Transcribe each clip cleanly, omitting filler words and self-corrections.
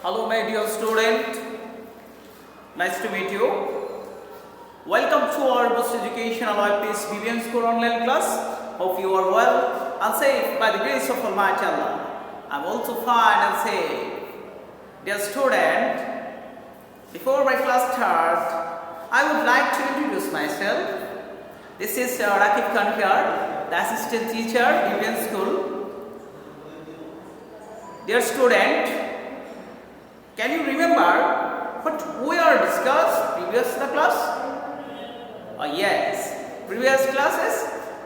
Hello, my dear student. Nice to meet you. Welcome to our Boost Educational IPS BBM School online class. Hope you are well and safe by the grace of Almighty Allah. I'm also fine and safe. Dear student, before my class starts, I would like to introduce myself. This is Rakib Khan here, the assistant teacher, BBM School. Dear student, can you remember what we are discussed previous class? Yes, previous classes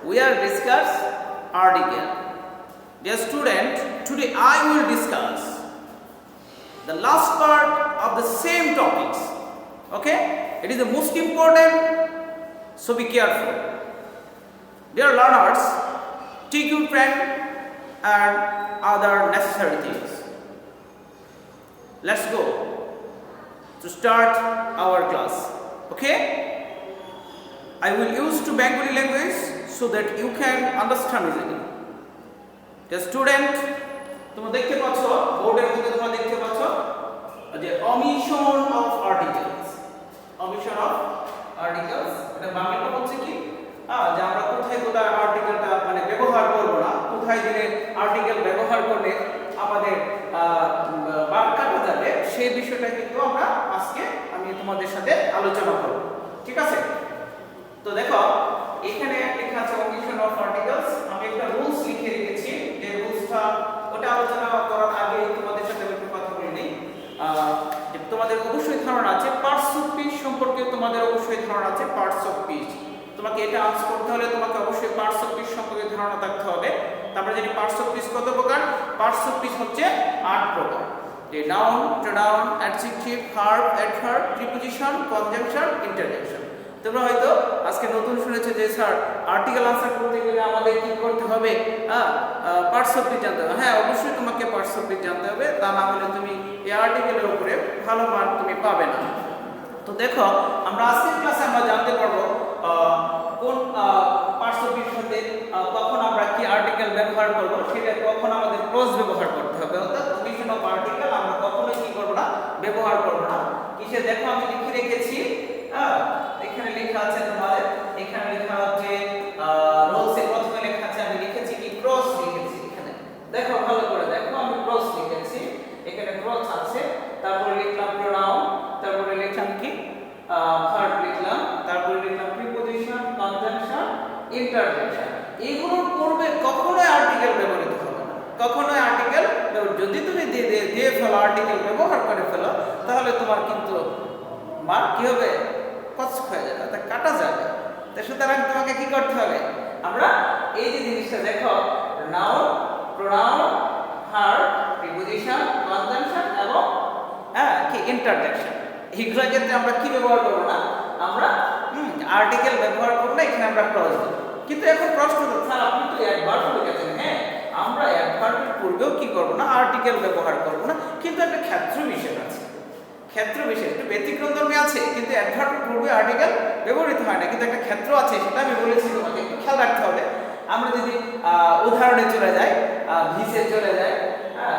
we are discussed article. Dear student, today I will discuss the last part of the same topics. Okay, it is the most important, so be careful. Dear learners, take your pen and other necessary things. Let's go to start our class. Okay, I will use to Bengali language so that you can understand easily. The student, তোমরা দেখতে পাচ্ছ বোর্ডের মধ্যে তোমরা দেখতে পাচ্ছ যে omission of articles. Omission of articles, এটা বাংলাটা হচ্ছে কি যে আমরা কোথায় কোথায় আর্টিকেলটা মানে ব্যবহার করব না, কোথায় দিলে আর্টিকেল ব্যবহার করলে আমাদের বাদ কাটা যাবে সেই বিষয়টা কিন্তু আমরা আজকে আমি তোমাদের সাথে আলোচনা করব। ঠিক আছে, তো দেখো এখানে লেখা আছে omission of articles। আমি একটা রুলস লিখে রেখেছি, যে রুলসটা ওটা আলোচনা করার আগে তোমাদের সাথে একটু কথা বলে নেই। তোমাদের অবশ্যই ধারণা আছে পার্টস অফ স্পিচ সম্পর্কে, তোমাদের অবশ্যই ধারণা আছে পার্টস অফ স্পিচ। তোমাকে এটা আনসার করতে হলে তোমাকে অবশ্যই পার্টস অফ স্পিচ সম্পর্কে ধারণা থাকতে হবে। তারপরে জানি পার্টস অফ স্পিচ কত প্রকার? পার্টস অফ স্পিচ হচ্ছে 8 প্রকার। যে noun, pronoun, adjective, verb, adverb, preposition, conjunction, interjection. তোমরা হয়তো আজকে নতুন শুনেছো যে স্যার আর্টিকেল আনসার করতে গেলে আমাদের কি করতে হবে? পার্টস অফ স্পিচ জানতে হবে। হ্যাঁ, অবশ্যই তোমাকে পার্টস অফ স্পিচ জানতে হবে, তা না হলে তুমি এই আর্টিকেলের উপরে ভালো মার্ক তুমি পাবে না। তো দেখো আমরা আজকের ক্লাসে আমরা জানতে পারবো কোন পার্টস অফ স্পিচ হতে কখন আমরা কি আর্টিকেল ব্যবহার করব, সেটা কখন আমাদের ক্লজ ব্যবহার করতে হবে। অর্থাৎ omission of article আমরা কখনোই কি করব না, ব্যবহার করব না। কিসে দেখো আমি লিখে রেখেছি, এখানে লেখা আছে তোমাদের, এখানে লেখা আছে রোলসে প্রথমে লেখা আছে, আমি লিখেছি কি ক্রস লিখেছি। এখানে দেখো ভালো করে দেখো, আমি ক্রস লিখেছি, এখানে ক্রস আছে। তারপরে লিখলাম প্রোনাউন, তারপরে লিখলাম কি ভার্ব লিখলাম, তারপরে লিখলাম প্রিপোজিশন, কনজাংশন, ইন্টারজেকশন। এগুলোর পূর্বে কখনোই আর্টিকেল ব্যবহৃত হবে না, কখনোই আর্টিকেল। যদি তুমি দিয়ে ফেলো, আর্টিকেল ব্যবহার করে ফেলো, তাহলে তোমার কিন্তু মার্ক কি হবে? কষ্ট হয়ে যাবে, তা কাটা যাবে। তো সুতরাং তোমাকে কি করতে হবে? আমরা এই যে জিনিসটা দেখো, noun, pronoun, verb, preposition, conjunction এবং কি ইন্টারজেকশন, এগুলোর ক্ষেত্রে আমরা কি ব্যবহার করব না, আমরা আর্টিকেল ব্যবহার করব না, এখানে আমরা ক্লজ দেব। কিন্তু এখন প্রশ্ন হলো স্যার আপনি তো অ্যাডভার্ব লিখেছেন। হ্যাঁ, আমরা অ্যাডভার্বের পূর্বেও কি করব না, আর্টিকেল ব্যবহার করব না, কিন্তু একটা ক্ষেত্র বিশেষ আছে। ক্ষেত্র বিশেষ একটু ব্যতিক্রমধর্মী আছে, কিন্তু অ্যাডভার্বের পূর্বে আর্টিকেল ব্যবহৃত হয় না, কিন্তু একটা ক্ষেত্র আছে, সেটা আমি বলেছি তোমাকে একটু খেয়াল রাখতে হবে। আমরা যদি উদাহরণে চলে যাই, ভিসে চলে যাই,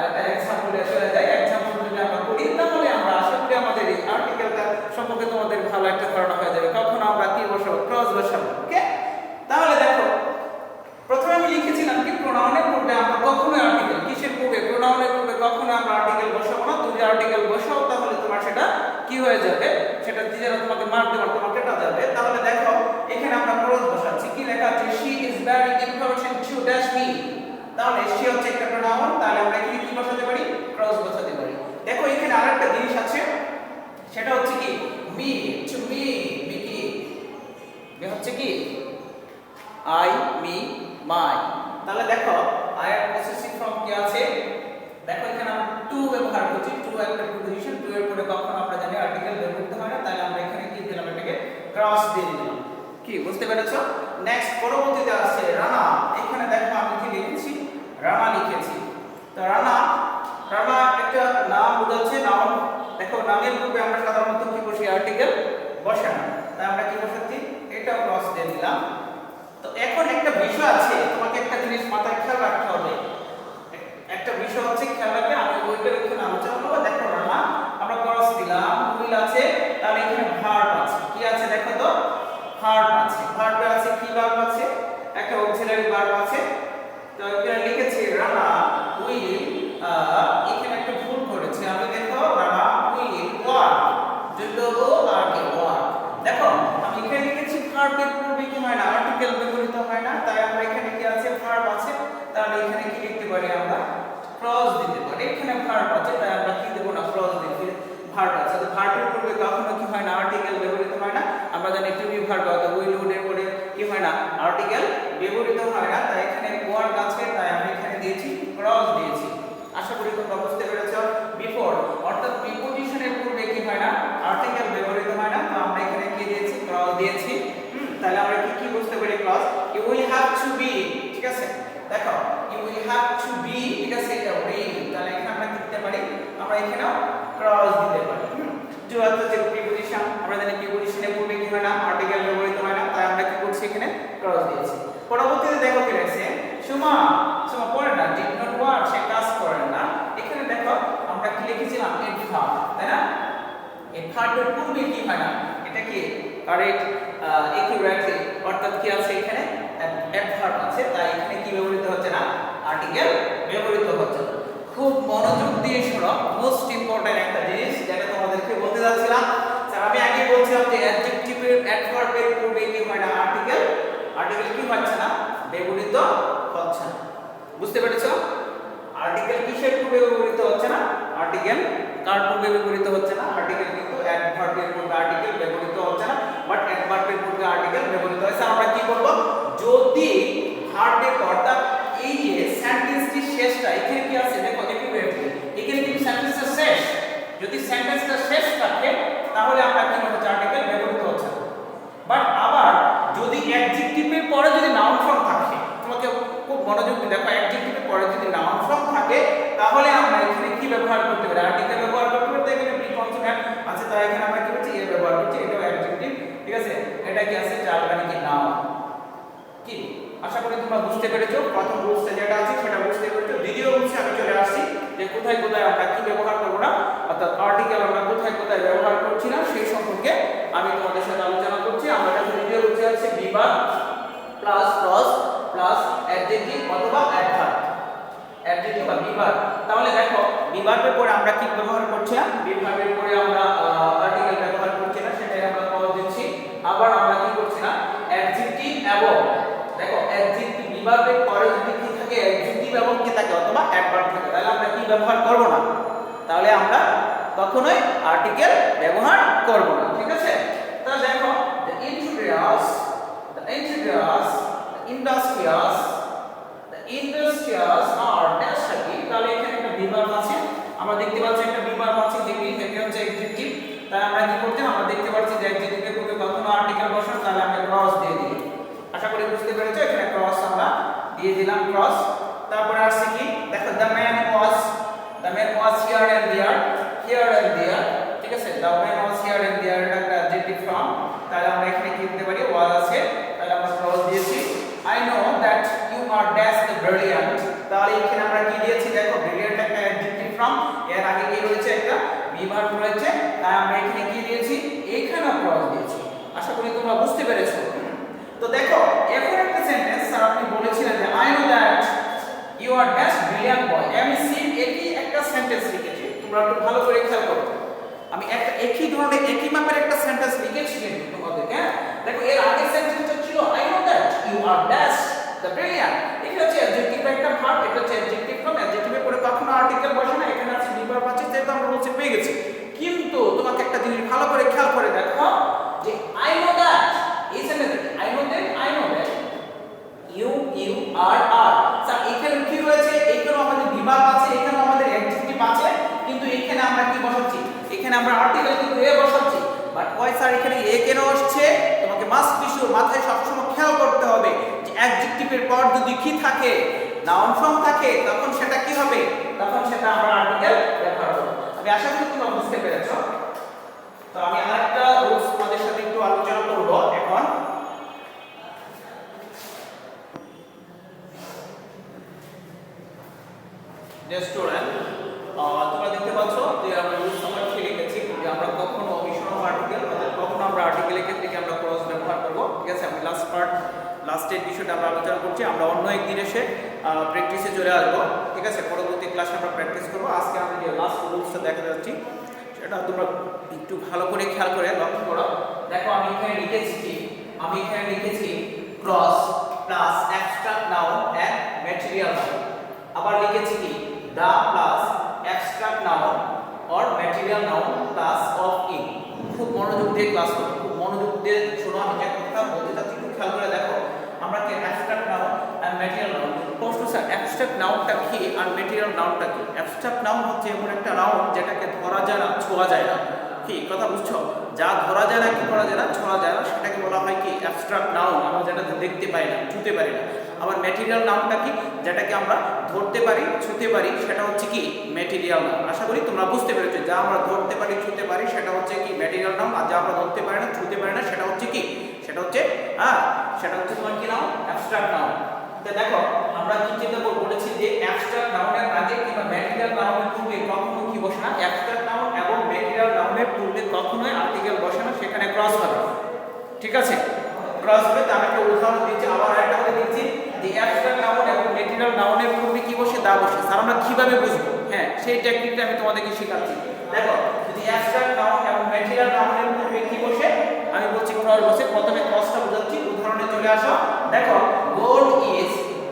একটা এক্সাম্পলে চলে যাই, এক্সাম্পল যদি আমরা করি, তাহলে আমরা আশা করি আমাদের এই আর্টিকেলটা সম্পর্কে তোমাদের ভালো একটা ধারণা হয়ে যাবে। কখন আমরা কি বসাবো? ক্লজ বসাবো। ওকে, তাহলে দেখো প্রথমে আমি লিখেছিলাম কি প্রোনাউনের পূর্বে আমরা কখনোই আর্টিকেল, কিসের পূর্বে? প্রোনাউনের পূর্বে কখনো আমরা আর্টিকেল বসাবো না। তুমি আর্টিকেল বসাও তাহলে তোমার সেটা কি হয়ে যাবে, সেটা টিচার তোমাকে মার্ক দেবে, তোমার কেটা যাবে। তাহলে দেখো এখানে আমরা ক্লজ বসাচ্ছি, কি লেখা আছে? She is very important to dash me. তাহলে শি হচ্ছে একটা প্রোনাউন, তাহলে আমরা এখানে কি বসাতে পারি? ক্লজ বসাতে পারি। দেখো এখানে আরেকটা জিনিস আছে, সেটা হচ্ছে কি মি, টু মি, মি কি হচ্ছে কি আই, মি, মাই। তাহলে দেখো আই এর পসেসিভ ফর্ম কি আছে? দেখো এখানে আমরা টু ব্যবহার করছি, টু একটা প্রিপোজিশন, টু এর পরে কখন আমরা জানি আর্টিকেল ব্যবহৃত হয় না, তাহলে আমরা এখানে কি দিলাম? এটাকে ক্রস দিয়ে দিলাম। কি বুঝতে পেরেছো? নেক্সট পরবর্তীতে আছে রানা। এখানে দেখো আমি কি লিখেছি? রানা লিখেছি। তো রানা একটা নাম বোঝাচ্ছে, নাউন। দেখো নামের পূর্বে আমরা সাধারণত কি বসি? আর্টিকেল বসে না, তাই আমরা কি বসাচ্ছি? এটা ক্রস দিয়ে দিলাম। তো এখন একটা বিষয় আছে, তোমাকে একটা জিনিস মাথায় খেয়াল রাখতে হবে। একটা বিষয় হচ্ছে খেয়াল রাখবে, আমি ওইটা এখানে আলোচনা করব। দেখো রানা ক্রস দিতে পারি। এখানে ভার্ব আছে তাই আমরা কি দেব না, ক্রস দিতে ভার্ব আছে। তো ভার্বের পূর্বে কখনো কি হয় না, আর্টিকেল ব্যবহৃত হয় না। আমরা জানি টু বি ভার্ব অথবা উইল উড এর পরে কি হয় না, আর্টিকেল ব্যবহৃত হয় না। তাই এখানে ওয়ার্ড আছে তাই আমি এখানে দিয়েছি ক্রস দিয়েছি। আশা করি তোমরা বুঝতে পেরেছো। বিফোর অর্থাৎ প্রিপজিশনের পূর্বে কি হয় না, আর্টিকেল ব্যবহৃত হয় না। তো আমরা এখানে কি দিয়েছি, ক্রস দিয়েছি। তাহলে আমরা কি কি বুঝতে পারি, clause you will have to be, ঠিক আছে। দেখো you will have to be, ঠিক আছে, এটা উইল। তাহলে এখানে আমরা কি দিতে পারি, আমরা এখানেও ক্রস দিতে পারি। টু অর্থাৎ যে প্রিপজিশন, আমরা জানি প্রিপজিশনের পূর্বে কি হয় না, আর্টিকেল ব্যবহৃত হয় না। তাই আমরা কি করছি, এখানে ক্রস দিয়েছি। পরবর্তীতে দেখো কি লিখছে, সুমা সুমা পড়ে না, ডিড নট ওয়ার্ক, সে কাজ করে না। এখানে দেখো আমরা কি লিখেছিলাম, এড ভার্ব, তাই না। এড ভার্বের পূর্বে কি হয় না, এটা কি কারেক্ট একিউরেটলি, অর্থাৎ কি আছে এখানে অ্যাডভার্ব আছে। তাই এখানে কি ব্যবহৃত হচ্ছে না, আর্টিকেল ব্যবহৃত হচ্ছে না। খুব মনোযোগ দিয়ে শোনো, মোস্ট ইম্পর্টেন্ট একটা জিনিস যেটা তোমাদেরকে বলতে যাচ্ছিলাম। আমি আগে বলছিলাম যে অ্যাডজেক্টিভের অ্যাডভার্বের পূর্বে কি হয় না, আর্টিকেল কি হচ্ছে না, ব্যবহৃত হচ্ছে না। বুঝতে পেরেছো? আর্টিকেল কিসের পূর্বে ব্যবহৃত হচ্ছে না, আর্টিকেল কার পূর্বে ব্যবহৃত হচ্ছে না, আর্টিকেল কিন্তু অ্যাডভার্বের পূর্বে আর্টিকেল ব্যবহৃত হচ্ছে না, বাট অ্যাডভার্বের পূর্বে আর্টিকেল ব্যবহৃত হচ্ছে। আমরা কি করব, যদি ভার্বের অর্থাৎ এই যে সেন্টেন্সটি শেষটা এখানে কি আছে, দেখো একুরেটলি এখানে কিন্তু সেন্টেন্সটা শেষ, যদি সেন্টেন্সটা শেষ থাকে তাহলে আমরা কি বলবো, আর্টিকেল ব্যবহৃত হচ্ছে না। বাট আবার যদি অ্যাডজেক্টিভের পরে যদি নাউন ফর্ম থাকে, তোমাকে খুব মনোযোগ দিয়ে দেখো, অ্যাডজেক্টিভের পরে যদি নাউন ফর্ম থাকে তাহলে আমরা এখানে কি ব্যবহার করতে পারি, আর্টিকেল ব্যবহার করতে পারি। এখানে প্রি কনসোনেন্ট আছে তাই এখানে আমরা কি করছি, এ ব্যবহার করছি, এটাও অ্যাডজেক্টিভ, ঠিক আছে। এটা কি আছে, চার মানে কি নাউন। কি আশা করি তোমরা বুঝতে পেরেছো, প্রথম রুলসটা যেটা আছে সেটা বুঝতে পেরেছো। দ্বিতীয় রুলসে আমি চলে আসছি যে কোথায় কোথায় আমরা কি ব্যবহার করব না, অর্থাৎ আর্টিকেল আমরা কোথায় কোথায় ব্যবহার করছি না সেই সম্পর্কে আমি তোমাদের সাথে আলোচনা করছি। আমরা দ্বিতীয় রুলসে আছে বিভাগ প্লাস ক্লজ প্লাস অ্যাডজেক্টিভ অথবা অ্যাডভার্ব, অ্যাডজেক্টিভ বা বিভাগ। তাহলে দেখো বিভাগের পরে আমরা কি ব্যবহার করছি না, বিভাগের পরে আমরা আর্টিকেল ব্যবহার করছি না, সেটাই আমরা ক্লজ দিচ্ছি। আবার আমরা কি করছি না, অ্যাডজেক্টিভ এবং দেখো অ্যাডজেক্টিভ বিভাগের পরে যদি কি থাকে, অ্যাডজেক্টিভ এবং কি থাকে অথবা অ্যাডভার্ব থাকে, তাহলে আমরা কি ব্যবহার করব না, তাহলে আমরা কখনোই আর্টিকেল ব্যবহার করব না, ঠিক আছে। তাহলে দেখো the industrious are dash কি, তাহলে এখানে একটা বিভাগ আছে, আমরা দেখতে পাচ্ছি একটা বিভাগ আছে, হেভি হচ্ছে অ্যাডজেক্টিভ। তাই আমরা কি করতে, আমরা দেখতে পাচ্ছি যে অ্যাডজেক্টিভের পূর্বে কখনো আর্টিকেল বসানো, তাহলে আমরা ক্রস দিয়ে দিই। আশা করি বুঝতে পেরেছো, এখানে ক্রস আমরা দিয়ে দিলাম, ক্রস। তারপরে আসছে কি, দেখো the man was here and there, ঠিক আছে। the man was here and there এটা একটা অ্যাডজেক্টিভ ফর্ম, তাহলে আমরা এখানে কি দিতে পারি, was আছে, তাহলে আমরা ক্রস দিয়েছি। I know that you are dash the brilliant, তাহলে এখানে আমরা কি দিয়েছি, দেখো brilliant একটা অ্যাডজেক্টিভ ফর্ম, এর আগে কি রয়েছে, একটা বিভাগ রয়েছে, তাই আমরা এখানে কি দিয়েছি, এখানেও ক্রস দিয়েছি। আশা করি তোমরা বুঝতে পেরেছো। তো দেখো এখন একটা সেন্টেন্স স্যার আপনি বলেছিলেন যে I know that you are dash brilliant boy, আমি সেম একই একটা সেন্টেন্স লিখেছি, তোমরা একটু ভালো করে খেয়াল করো। আমি একটা একই ধরনের একই মাপের একটা সেন্টেন্স লিখেছি কিন্তু তোমাদের, হ্যাঁ দেখো এর আগের সেন্টেন্সটা ছিল I know that you are dash the brilliant, এটা হচ্ছে অ্যাডজেক্টিভ একটা ভার্ব, এটা হচ্ছে অ্যাডজেক্টিভ ফর্ম, অ্যাডজেক্টিভের পরে কখনো আর্টিকেল বসে না, এখানে আছে বিভাগ আছে, যেটা আমরা বলছি পেয়ে গেছি। কিন্তু তোমাকে একটা জিনিস ভালো করে খেয়াল করে দেখো যে I know that এই সেন্টেন্সে I know that you are sir এখানে কি রয়েছে, এখানেও আমাদের বিভাগ আছে, এখানেও আমাদের অ্যাডজেক্টিভ আছে, কিন্তু এখানে আমরা কি বসাচ্ছি, এখানে আমরা আর্টিকেল কিন্তু এ বসাচ্ছি। বাট ওয়াই স্যার এখানে এ কেন আসছে, তোমাকে মাস্ট বি শিওর মাথায় সবসময় খেয়াল করতে হবে যে অ্যাডজেক্টিভের পর যদি কি থাকে, নাউন ফর্ম থাকে, তখন সেটা কি হবে, তখন সেটা আমরা আর্টিকেল ব্যবহার করব। আমি আশা করি তোমরা বুঝতে পেরেছো। তো আমি আরেকটা রুলস তোমাদের সাথে একটু আলোচনা করব এখন। যে স্টুডেন্ট তোমরা দেখতে পাচ্ছ যে আমরা রুলস নাম্বার 3 লিখেছি যে আমরা কখনো অবিষম আর্টিকেল অর্থাৎ কখনো আমরা আর্টিকেলের ক্ষেত্রে আমরা ক্রস ব্যবহার করব, ঠিক আছে। আমি লাস্টের বিষয়টা আমরা আলোচনা করছি, আমরা অন্য একদিন এসে প্র্যাকটিসে চলে আসবো, ঠিক আছে। পরবর্তী ক্লাসে আমরা প্র্যাকটিস করব। আজকে আমরা যে লাস্ট রুলসটা দেখা যাচ্ছি সেটা তোমরা একটু ভালো করে খেয়াল করে লক্ষ্য করো। দেখো আমি এখানে লিখেছি cross plus abstract noun and material noun, আবার লিখেছি কি the plus abstract noun or material noun plus of in। খুব মনোযোগ দিয়ে ক্লাস করো, খুব মনোযোগ দিয়ে শোনো, আমি যে কথা বলতে চাচ্ছি একটু খেয়াল করে দেখো। আমরা কি অ্যাবস্ট্রাক্ট নাউন আর ম্যাটেরিয়াল নাউন, প্রশ্ন স্যার অ্যাবস্ট্রাক্ট নাউনটা কি আর ম্যাটেরিয়াল নাউনটা কি? অ্যাবস্ট্রাক্ট নাউন হচ্ছে এমন একটা নাউন যেটাকে ধরা যায় না, ছোঁয়া যায় না। কি কথা বুঝছো? যা ধরা যায় না, কি করা যায় না, ছোঁয়া যায় না, সেটাকে বলা হয় কি অ্যাবস্ট্রাক্ট নাউন, আমরা যেটাকে দেখতে পাই না, ছুঁতে পারি না। আবার ম্যাটেরিয়াল নাউনটা কি? যেটাকে আমরা ধরতে পারি, ছুঁতে পারি, সেটা হচ্ছে কি ম্যাটেরিয়াল নাউন। আশা করি তোমরা বুঝতে পেরেছো, যা আমরা ধরতে পারি, ছুঁতে পারি, সেটা হচ্ছে কি ম্যাটেরিয়াল নাউন, আর যা আমরা ধরতে পারি না, ছুঁতে পারি না, সেটা হচ্ছে কি, সেটা হচ্ছে সেটা হচ্ছে তোমার কি নাউন? Abstract noun. তো দেখো আমরা কি চিন্তা করব, বলেছি যে অ্যাবস্ট্রাক্ট নাউনের আগে কিংবা ম্যাটেরিয়াল নাউনের পূর্বে কখনো কি বসে না, অ্যাবস্ট্রাক্ট নাউন এবং ম্যাটেরিয়াল নাউনের পূর্বে কখনোই আর্টিকেল বসে না, সেখানে ক্রস হবে। ঠিক আছে, ক্রস হবে। তার একটা উদাহরণ দিচ্ছি, আবার আরেকটা বলে দিচ্ছি যে অ্যাবস্ট্রাক্ট নাউন এবং ম্যাটেরিয়াল নাউনের পূর্বে কি বসে? দা বসে। স্যার আমরা কিভাবে বুঝবো? হ্যাঁ, সেই টেকনিকটা আমি তোমাদেরকে শেখাচ্ছি। দেখো যদি অ্যাবস্ট্রাক্ট নাউন এবং ম্যাটেরিয়াল নাউনের পূর্বে কি বসে, আমি বলছি ক্রস বসে। প্রথমে ক্রসটা বোঝাচ্ছি, উদাহরণে চলে আসো। দেখো gold is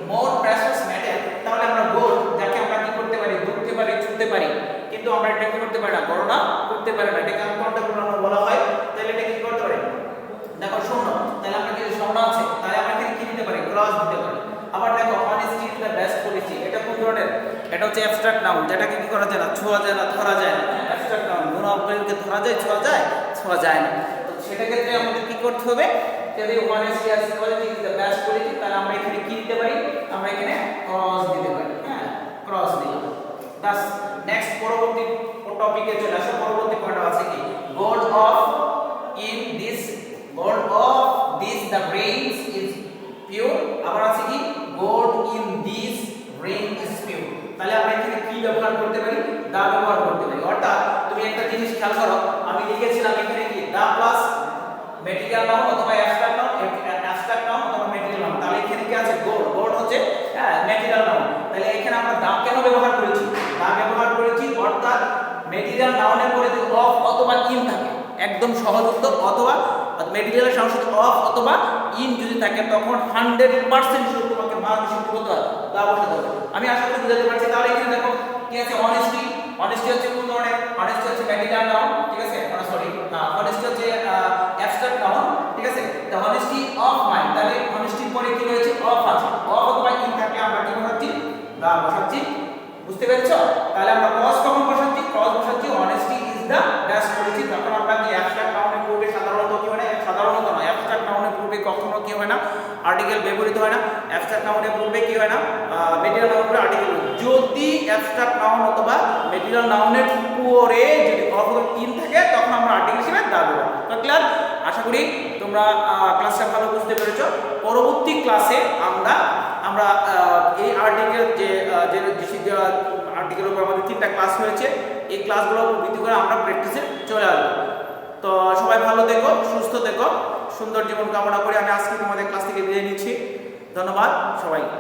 more precious metal, তাহলে আমরা গোল্ড যাকে আমরা কি করতে পারি? ধরতে পারি, ছুঁতে পারি, কিন্তু আমরা এটা কি করতে পারি না, গণনা করতে পারি না। এটাকে কোনটা গণনা বলা হয়? তাহলে এটা কি করতে পারি? দেখো শূন্য, তাহলে আমরা কি শূন্য আছে, তাহলে আমরা কি দিতে পারি? ক্রস দিতে পারি। আবার দেখো honesty is the best policy, এটা কোন ধরনের? এটা হচ্ছে অ্যাবস্ট্রাক্ট নাউন, যেটাকে কি করা যায় না, ছোঁয়া যায় না, ধরা যায় না। অ্যাবস্ট্রাক্ট নাউন গুণাবলীকে ধরা যায়, ছোঁয়া যায়, ছোঁয়া যায় না। তো সেটা ক্ষেত্রে আমাদের কি করতে হবে? যদি honesty is the best policy, তাহলে আমরা এখানে কি দিতে পারি? আমরা এখানে ক্রস দিতে পারি। হ্যাঁ, ক্রস দিলাম। দাস নেক্সট পরবর্তী টপিকে চলে আসো। পরবর্তী পয়েন্ট আছে কি? God of in this, god of this the rains is pure. আবার আছে কি? God in this rain is pure. তাহলে আমরা এখানে কি ব্যবহার করতে পারি? দা ব্যবহার করতে পারি। অর্থাৎ তুমি একটা জিনিস খেয়াল করো, আমি লিখেছিলাম এখানে কি দা প্লাস ম্যাটেরিয়াল নাউন অথবা অ্যাবস্ট্রাক্ট নাউন, অ্যাবস্ট্রাক্ট নাউন অথবা ম্যাটেরিয়াল নাউন। তাহলে এখানে কি আছে? গড, গড হচ্ছে ম্যাটেরিয়াল নাউন। তাহলে এখানে আমরা দা কেন ব্যবহার করেছি? দা ব্যবহার করেছি অর্থাৎ ম্যাটেরিয়াল নাউনের পরে যদি অফ অথবা ইন থাকে, একদম সহজ উত্তর, অথবা ম্যাটেরিয়ালের সঙ্গে সাথে অফ অথবা ইন যদি থাকে, তখন 100% শুধু তোমাকে মান হিসেবে করতে হবে, দা বসাতে হবে। আমি আশা করি বুঝাতে পারছি। তাহলে এখানে দেখো কি আছে? অনেস্টি, অনেস্টি হচ্ছে কোন ধরনের? অনেস্টি হচ্ছে ম্যাটেরিয়াল নাউন। ঠিক আছে, সরি, অনেস্টি হচ্ছে অ্যাবস্ট্রাক্ট নাউন। ঠিক আছে, দ্য অনেস্টি অফ মাইন্ড, তাহলে অনেস্টির পরে কি রয়েছে? অফ আছে। অফ অথবা ইন থাকে, আমরা কি বসাচ্ছি? দা বসাচ্ছি। বুঝতে পেরেছো? তাহলে আমরা ক্রস কখন বসাচ্ছি? ক্রস বসাচ্ছি honesty is the best policy. তখন আমরা কি অ্যাবস্ট্রাক্ট নাউনের পূর্বে সাধারণত কি হয় না, সাধারণত নয়, অ্যাবস্ট্রাক্ট নাউনের পূর্বে কখনো কি হয় না, আর্টিকেল ব্যবহৃত হয় না। অ্যাবস্ট্রাক্ট নাউনের পূর্বে কি হয় না, ম্যাটেরিয়াল নাউনের পূর্বে আর্টিকেল। যদি অ্যাবস্ট্রাক্ট নাউন অথবা ম্যাটেরিয়াল নাউনের পরে যদি অফ অথবা ইন থাকে, তখন আমরা আর্টিকেল হিসেবে দা দেব। তো ক্লিয়ার? আশা করি তোমরা ক্লাসটা ভালো বুঝতে পেরেছো। পরবর্তী ক্লাসে আমরা এই আর্টিকেল যে আর্টিকেলের উপর আমাদের 3টা ক্লাস হয়েছে, এই ক্লাসগুলো ভিত্তি করে আমরা প্র্যাকটিসে চলে আসবো। তো সবাই ভালো থেকো, সুস্থ থেকো, সুন্দর জীবন কামনা করে আমি আজকে তোমাদের ক্লাস থেকে বিদায় নিচ্ছি। ধন্যবাদ সবাইকে।